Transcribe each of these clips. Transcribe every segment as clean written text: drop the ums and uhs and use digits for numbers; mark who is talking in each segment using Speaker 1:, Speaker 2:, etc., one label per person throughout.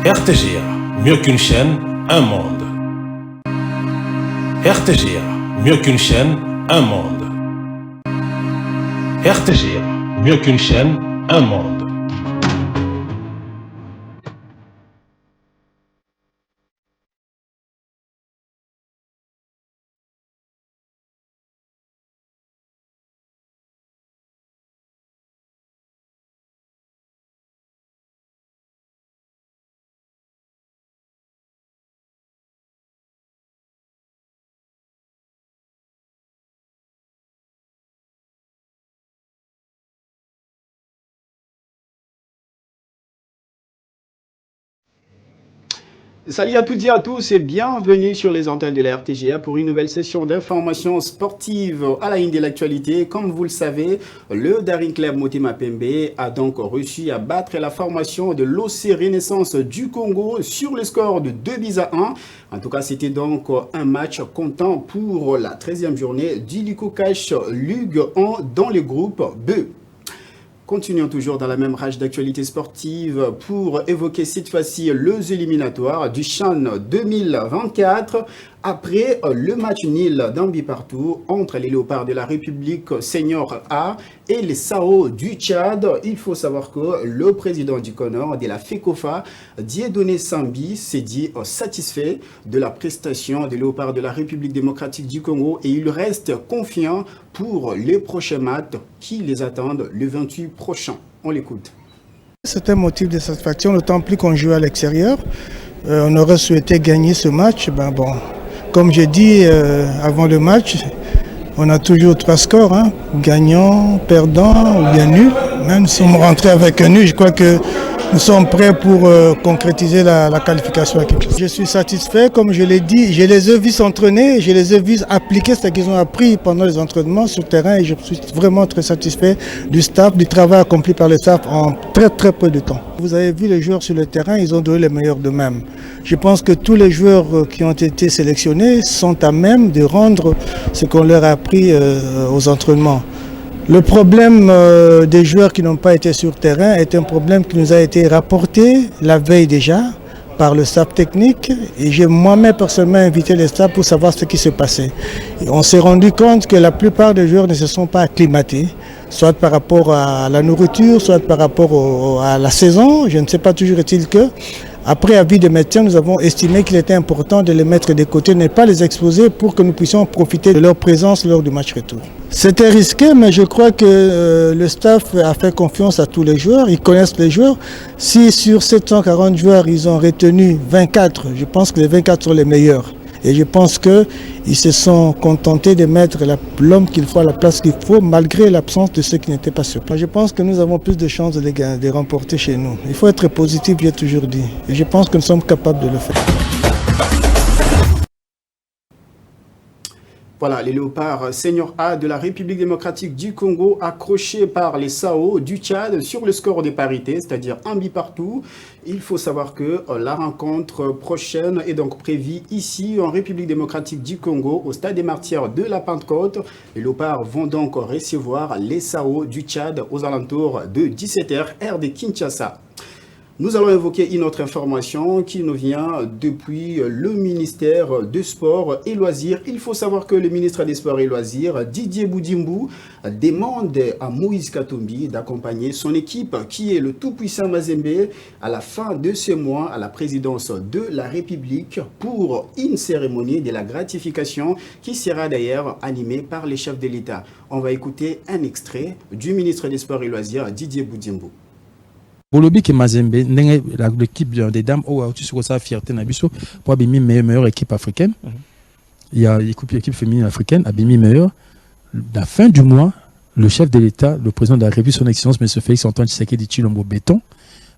Speaker 1: RTGA, mieux qu'une chaîne, un monde. RTGA, mieux qu'une chaîne, un monde. RTGA, mieux qu'une chaîne, un monde.
Speaker 2: Salut à toutes et à tous et bienvenue sur les antennes de la RTGA pour une nouvelle session d'information sportive à la une de l'actualité. Comme vous le savez, le Daring Club Motema Pembe a donc réussi à battre la formation de l'OC Renaissance du Congo sur le score de 2-1. En tout cas, c'était donc un match comptant pour la 13e journée du Lico Cash Ligue 1 dans le groupe B. Continuons toujours dans la même rage d'actualité sportive pour évoquer cette fois-ci les éliminatoires du CHAN 2024. Après le match nul d'Ambi partout entre les Léopards de la République Senior A et les Sao du Tchad, il faut savoir que le président du CONOR de la FECOFA, Dieudonné Sambi, s'est dit satisfait de la prestation des Léopards de la République démocratique du Congo et il reste confiant pour les prochains matchs qui les attendent le 28 prochain. On l'écoute.
Speaker 3: C'est un motif de satisfaction, d'autant plus qu'on joue à l'extérieur. On aurait souhaité gagner ce match. Comme j'ai dit avant le match, on a toujours 3 scores, gagnant, perdant ou bien nul. Même si on rentrait avec un nul, je crois que nous sommes prêts pour concrétiser la qualification à quelque chose. Je suis satisfait, comme je l'ai dit, je les ai vus s'entraîner, je les ai vus appliquer ce qu'ils ont appris pendant les entraînements sur le terrain et je suis vraiment très satisfait du staff, du travail accompli par le staff en très peu de temps. Vous avez vu les joueurs sur le terrain, ils ont donné les meilleurs d'eux-mêmes. Je pense que tous les joueurs qui ont été sélectionnés sont à même de rendre ce qu'on leur a appris aux entraînements. Le problème des joueurs qui n'ont pas été sur le terrain est un problème qui nous a été rapporté la veille déjà par le staff technique et j'ai moi-même personnellement invité le staff pour savoir ce qui se passait. Et on s'est rendu compte que la plupart des joueurs ne se sont pas acclimatés, soit par rapport à la nourriture, soit par rapport à la saison. Je ne sais pas, toujours est-il que. Après avis de médecins, nous avons estimé qu'il était important de les mettre de côté, ne pas les exposer pour que nous puissions profiter de leur présence lors du match retour. C'était risqué, mais je crois que le staff a fait confiance à tous les joueurs, ils connaissent les joueurs. Si sur 740 joueurs, ils ont retenu 24, je pense que les 24 sont les meilleurs. Et je pense qu'ils se sont contentés de mettre l'homme qu'il faut à la place qu'il faut, malgré l'absence de ceux qui n'étaient pas sur place. Je pense que nous avons plus de chances de remporter chez nous. Il faut être positif, j'ai toujours dit. Et je pense que nous sommes capables de le faire.
Speaker 2: Voilà, les Léopards Senior A de la République démocratique du Congo accrochés par les Sao du Tchad sur le score des parités, c'est-à-dire un but partout. Il faut savoir que la rencontre prochaine est donc prévue ici en République démocratique du Congo au stade des Martyrs de la Pentecôte. Les Léopards vont donc recevoir les Sao du Tchad aux alentours de 17h heure de Kinshasa. Nous allons évoquer une autre information qui nous vient depuis le ministère des Sports et Loisirs. Il faut savoir que le ministre des Sports et Loisirs, Didier Boudimbu, demande à Moïse Katumbi d'accompagner son équipe, qui est le tout-puissant Mazembe, à la fin de ce mois à la présidence de la République pour une cérémonie de la gratification qui sera d'ailleurs animée par les chefs de l'État. On va écouter un extrait du ministre des Sports et Loisirs, Didier Boudimbu.
Speaker 4: Bolobi qui Mazembe, l'équipe des dames, tu sais ça fierté Nabiso, pour Abimi meilleure équipe africaine. Il y a l'équipe féminine africaine, Abimi meilleure. La fin du mois, le chef de l'État, le président de la République, son excellence, M. Félix Antoine Tshisekedi Tshilombo Béton,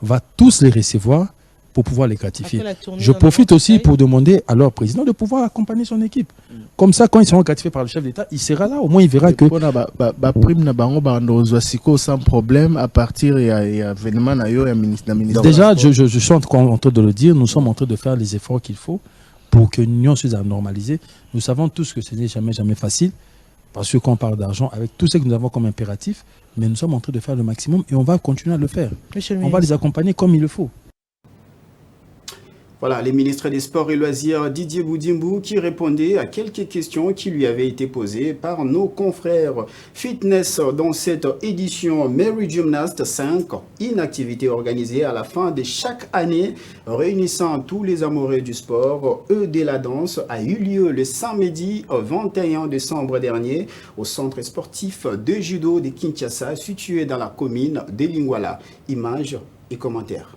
Speaker 4: va tous les recevoir pour pouvoir les gratifier. Je profite aussi pour demander à leur président de pouvoir accompagner son équipe. Comme ça, quand ils seront gratifiés par le chef d'État, il sera là. Au moins, il verra que...
Speaker 5: sans problème à partir
Speaker 4: Déjà, je suis en train de le dire, nous sommes en train de faire les efforts qu'il faut pour que l'Union soit normalisée. Nous savons tous que ce n'est jamais facile, parce que quand on parle d'argent, avec tout ce que nous avons comme impératif, mais nous sommes en train de faire le maximum et on va continuer à le faire. On va les accompagner comme il le faut.
Speaker 2: Voilà, les ministres des Sports et Loisirs Didier Boudimbou qui répondait à quelques questions qui lui avaient été posées par nos confrères fitness dans cette édition Mary Gymnast 5, une activité organisée à la fin de chaque année réunissant tous les amoureux du sport et de la danse, a eu lieu le samedi 21 décembre dernier au centre sportif de judo de Kinshasa situé dans la commune de Lingwala. Images et commentaires.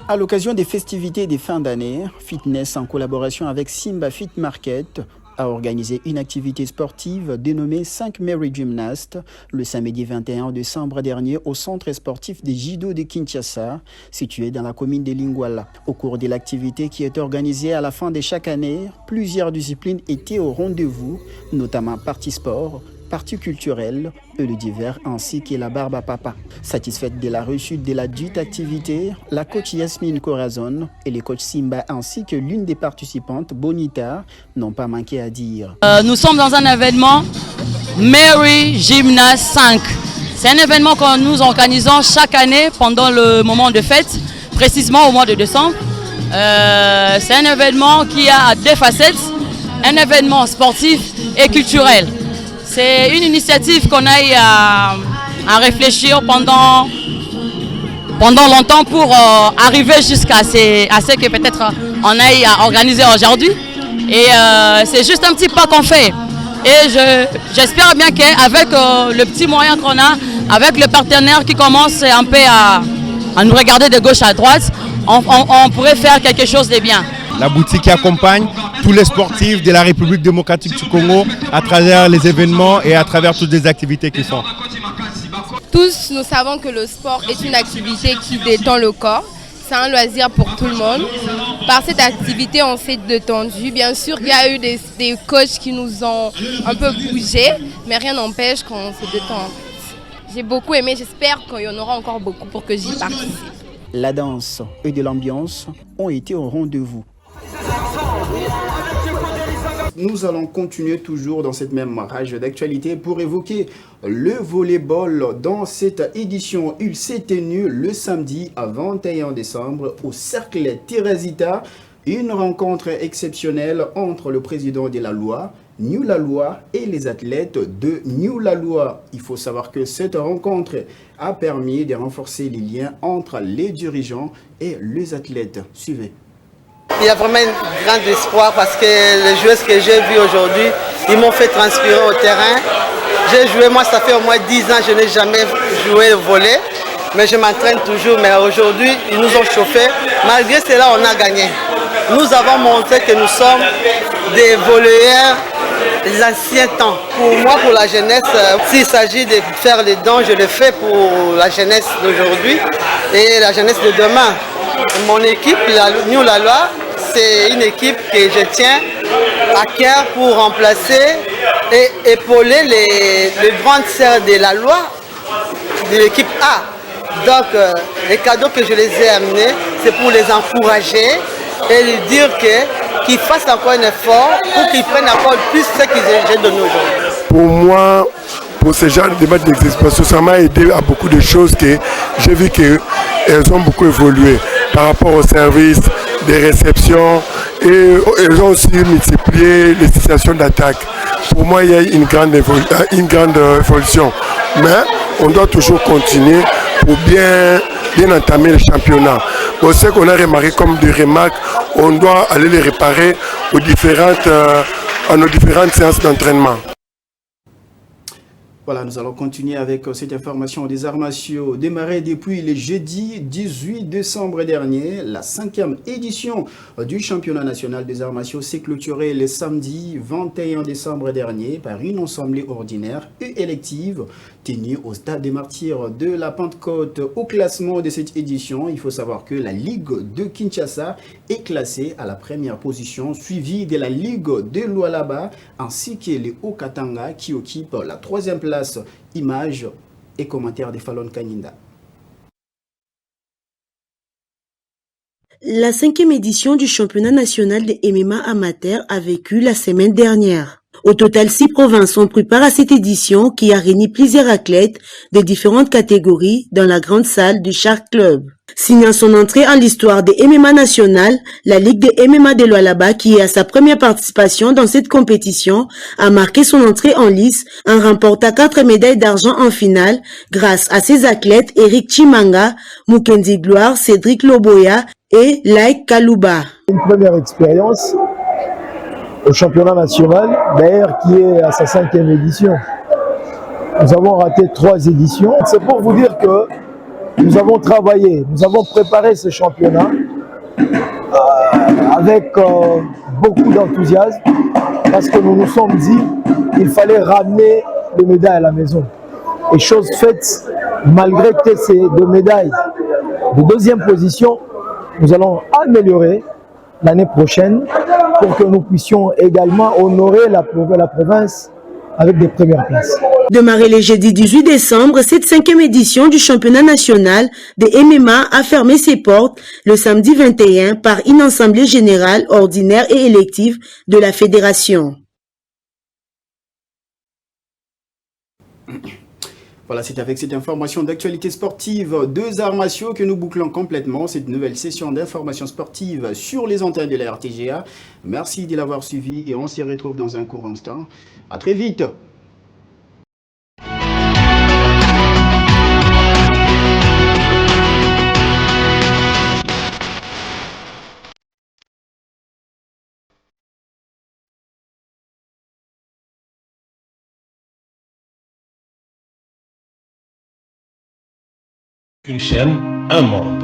Speaker 2: À l'occasion des festivités des fins d'année, Fitness en collaboration avec Simba Fit Market a organisé une activité sportive dénommée 5 Mary Gymnast le samedi 21 décembre dernier au centre sportif des judo de Kinshasa, situé dans la commune de Lingwala. Au cours de l'activité qui est organisée à la fin de chaque année, plusieurs disciplines étaient au rendez-vous, notamment partie sport, partie culturelle et le divers ainsi que la barbe à papa. Satisfaite de la réussite de la dite activité, la coach Yasmine Corazon et les coachs Simba ainsi que l'une des participantes, Bonita, n'ont pas manqué à dire.
Speaker 6: Nous sommes dans un événement Mary Gymnast 5. C'est un événement que nous organisons chaque année pendant le moment de fête, précisément au mois de décembre. C'est un événement qui a deux facettes, un événement sportif et culturel. C'est une initiative qu'on a eu à réfléchir pendant longtemps pour arriver jusqu'à ce que peut-être on a eu à organiser aujourd'hui. Et c'est juste un petit pas qu'on fait. Et j'espère bien qu'avec le petit moyen qu'on a, avec le partenaire qui commence un peu à nous regarder de gauche à droite, on pourrait faire quelque chose de bien.
Speaker 7: La boutique qui accompagne tous les sportifs de la République démocratique du Congo à travers les événements et à travers toutes les activités qu'ils font.
Speaker 8: Tous, nous savons que le sport est une activité qui détend le corps. C'est un loisir pour tout le monde. Par cette activité, on s'est détendu. Bien sûr, il y a eu des coachs qui nous ont un peu bougé, mais rien n'empêche qu'on se détend. J'ai beaucoup aimé, j'espère qu'il y en aura encore beaucoup pour que j'y participe.
Speaker 2: La danse et de l'ambiance ont été au rendez-vous. Nous allons continuer toujours dans cette même rage d'actualité pour évoquer le volleyball. Dans cette édition, il s'est tenu le samedi à 21 décembre au Cercle Teresita. Une rencontre exceptionnelle entre le président de la loi, New La Loi, et les athlètes de New La Loi. Il faut savoir que cette rencontre a permis de renforcer les liens entre les dirigeants et les athlètes. Suivez.
Speaker 9: Il y a vraiment un grand espoir parce que les joueuses que j'ai vues aujourd'hui, ils m'ont fait transpirer au terrain. J'ai joué, moi ça fait au moins 10 ans, je n'ai jamais joué au volley, mais je m'entraîne toujours. Mais aujourd'hui, ils nous ont chauffés. Malgré cela, on a gagné. Nous avons montré que nous sommes des volleyeurs des anciens temps. Pour moi, pour la jeunesse, s'il s'agit de faire les dons, je le fais pour la jeunesse d'aujourd'hui et la jeunesse de demain. Mon équipe, New La Loi, c'est une équipe que je tiens à cœur pour remplacer et épauler les grandes sœurs de la loi de l'équipe A. Donc, les cadeaux que je les ai amenés, c'est pour les encourager et lui dire qu'ils fassent encore un effort pour qu'ils prennent encore plus ce qu'ils ont donné aujourd'hui.
Speaker 10: Pour moi, pour ce genre de débat d'expression, ça m'a aidé à beaucoup de choses que j'ai vu qu'elles ont beaucoup évolué par rapport au service des réceptions et elles ont aussi multiplié les situations d'attaque. Pour moi, il y a une grande évolution. Mais on doit toujours continuer pour bien entamer le championnat. Bon, ce qu'on a remarqué comme des remarques, on doit aller les réparer à nos différentes séances d'entraînement.
Speaker 2: Voilà, nous allons continuer avec cette information des arts martiaux. Démarré depuis le jeudi 18 décembre dernier, la 5e édition du championnat national des arts martiaux s'est clôturée le samedi 21 décembre dernier par une assemblée ordinaire et élective tenue au stade des Martyrs de la Pentecôte. Au classement de cette édition, il faut savoir que la Ligue de Kinshasa est classée à la première position, suivie de la Ligue de Lualaba ainsi que les Haut-Katanga qui occupent la 3e place. Images et commentaires de Fallon Kanyinda.
Speaker 11: La 5e édition du championnat national de MMA amateur a vécu la semaine dernière. Au total, 6 provinces ont pris part à cette édition qui a réuni plusieurs athlètes de différentes catégories dans la grande salle du Shark Club. Signant son entrée en l'histoire des MMA nationales, la Ligue de MMA de Lualaba, qui est à sa première participation dans cette compétition, a marqué son entrée en lice en remportant 4 médailles d'argent en finale grâce à ses athlètes Eric Chimanga, Mukendi Gloire, Cédric Loboya et Laik Kalouba.
Speaker 12: Une première expérience au championnat national, d'ailleurs qui est à sa 5e édition. Nous avons raté 3 éditions. C'est pour vous dire que nous avons travaillé, nous avons préparé ce championnat avec beaucoup d'enthousiasme parce que nous nous sommes dit qu'il fallait ramener les médailles à la maison. Et chose faite, malgré que ces 2 médailles de 2e position, nous allons améliorer l'année prochaine pour que nous puissions également honorer la province avec des premières places.
Speaker 11: Démarré le jeudi 18 décembre, cette 5e édition du championnat national de MMA a fermé ses portes le samedi 21 par une assemblée générale ordinaire et élective de la fédération.
Speaker 2: Voilà, c'est avec cette information d'actualité sportive 2 arts martiaux que nous bouclons complètement cette nouvelle session d'information sportive sur les antennes de la RTGA. Merci de l'avoir suivi et on se retrouve dans un court instant. À très vite.
Speaker 1: Qu'une chaîne, un monde.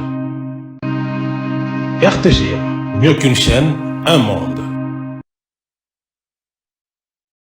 Speaker 1: RTGA, mieux qu'une chaîne, un monde.